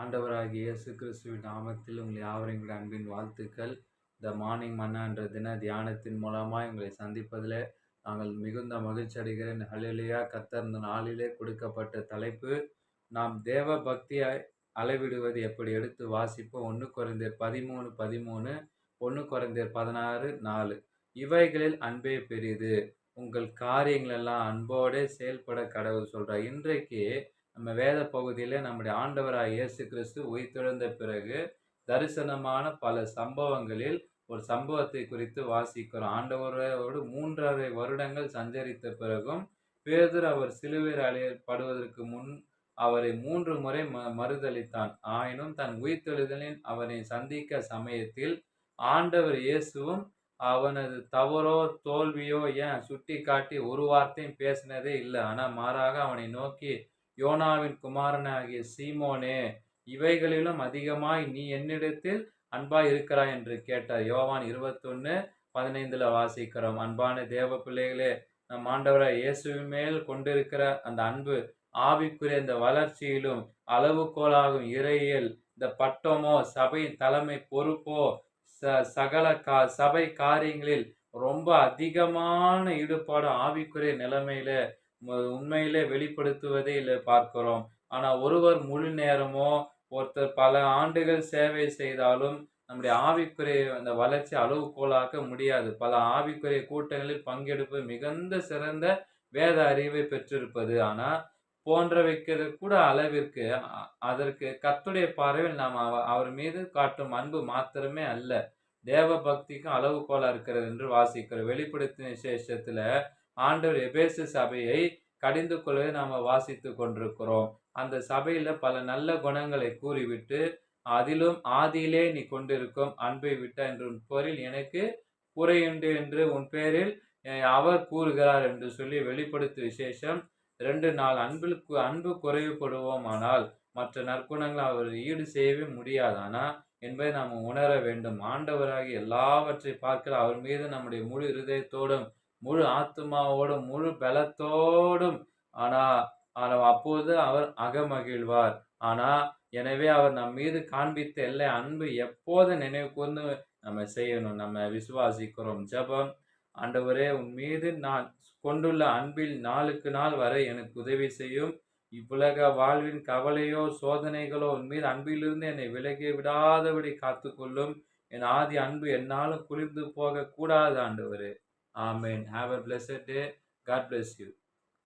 ஆண்டவராகிய இயேசு கிறிஸ்துவின் நாமத்தில் உங்கள் யாவரையும் அன்பின் வாழ்த்துக்கள். இந்த மார்னிங் மன்னா என்ற தின தியானத்தின் மூலமாய் உங்களை சந்திப்பதில் நாங்கள் மிகுந்த மகிழ்ச்சி அடைகிறேன். ஹல்லேலூயா. கர்த்தர் இந்த நாளிலே கொடுக்கப்பட்ட தலைப்பு, நாம் தேவ பக்தியை அளவிடுவது எப்படி எடுத்து வாசிப்போம். 1 கொரிந்தியர் 13:13, 1 கொரிந்தியர் 16:4. இவைகளில் அன்பே பெரிது, உங்கள் காரியங்கள் எல்லாம் அன்போடு செயல்பட கடவுள் சொல்றார். இன்றைக்கு நம்ம வேத பகுதியில நம்முடைய ஆண்டவராகிய இயேசு கிறிஸ்து உயிர்த்தெழுந்த பிறகு தரிசனமான பல சம்பவங்களில் ஒரு சம்பவத்தை குறித்து வாசிக்கிறோம். ஆண்டவரோடு 3½ வருடங்கள் சஞ்சரித்த பிறகும் பேதுரு அவர் சிலுவையில் அறையப்படுவதற்கு முன் அவரை 3 முறை மறுதலித்தான். ஆயினும் தன் உயிர்த்தெழுதலில் அவனை சந்திக்க சமயத்தில் ஆண்டவர் இயேசுவும் அவனது தவறோ தோல்வியோ சுட்டி காட்டி ஒரு வார்த்தையும் பேசினதே இல்லை. ஆனா மாறாக அவனை நோக்கி, யோனாவின் குமாரனாகிய சீமோனே, இவைகளிலும் அதிகமாய் நீ என்னிடத்தில் அன்பாய் இருக்கிறாய் என்று கேட்டார். யோவான் 21:15 வாசிக்கிறோம். அன்பான தேவ பிள்ளைகளே, நம் ஆண்டவராய் இயேசுவின் மேல் கொண்டிருக்கிற அந்த அன்பு ஆவிக்குரிய இந்த வளர்ச்சியிலும் அளவுகோலாகும் இறையியல், இந்த பட்டமோ சபையின் தலைமை பொறுப்போ சகல சபை காரியங்களில் ரொம்ப அதிகமான ஈடுபாடு ஆவிக்குரிய நிலைமையில உண்மையிலே வெளிப்படுத்துவதே இல்லை பார்க்கிறோம். ஆனா ஒருவர் முழு நேரமோ ஒருத்தர் பல ஆண்டுகள் சேவை செய்தாலும் நம்முடைய ஆவிக்குரிய அந்த வளர்ச்சி அளவுகோலாக்க முடியாது. பல ஆவிக்குரிய கூட்டங்களில் பங்கெடுப்பது மிகுந்த சிறந்த வேத அறிவை பெற்றிருப்பது, ஆனா போன்றவைக்கிறது கூட அளவிற்கு அதற்கு கர்த்தருடைய பார்வையில் நாம் அவர் மீது காட்டும் அன்பு மாத்திரமே அல்ல, தேவ பக்திக்கும் அளவுகோலா இருக்கிறது என்று வாசிக்கிறோம். வெளிப்படுத்தின விசேஷத்துல ஆண்டவர் எபேசு சபையை கடிந்து கொள்வதை நாம வாசித்து கொண்டிருக்கிறோம். அந்த சபையில பல நல்ல குணங்களை கூறிவிட்டு, அதிலும் ஆதியிலே நீ கொண்டிருக்கும் அன்பை விட்ட என்று உன் பேரில் எனக்கு குறையுண்டு என்று உன் பேரில் அவர் கூறுகிறார் என்று சொல்லி வெளிப்படுத்து விசேஷம் 2:4. அன்பு குறைவுபடுவோமானால் மற்ற நற்குணங்களை அவர் ஈடு செய்யவே முடியாதானா என்பதை நாம் உணர வேண்டும். ஆண்டவராகி எல்லாவற்றை பார்க்கிற அவர் மீது நம்முடைய முழு இருதயத்தோடும் முழு ஆத்மாவோடும் முழு பலத்தோடும் அப்போது அவர் அகமகிழ்வார். எனவே அவர் நம் மீது காண்பித்த எல்லா அன்பு எப்போது நினைவு கூர்ந்து நம்ம செய்யணும். நம்ம விசுவாசிக்கிறோம். ஜெபம். ஆண்டவரே, உன் மீது நான் கொண்டுள்ள அன்பில் நாளுக்கு நாள் வரை எனக்கு உதவி செய்யும். இவ்வுலக வாழ்வின் கவலையோ சோதனைகளோ உன் மீது அன்பிலிருந்து என்னை விலகி விடாதபடி காத்துக்கொள்ளும். என் ஆதி அன்பு என்னாலும் குளிர்ந்து போக கூடாது ஆண்டவரே. Amen. Have a blessed day. God bless you.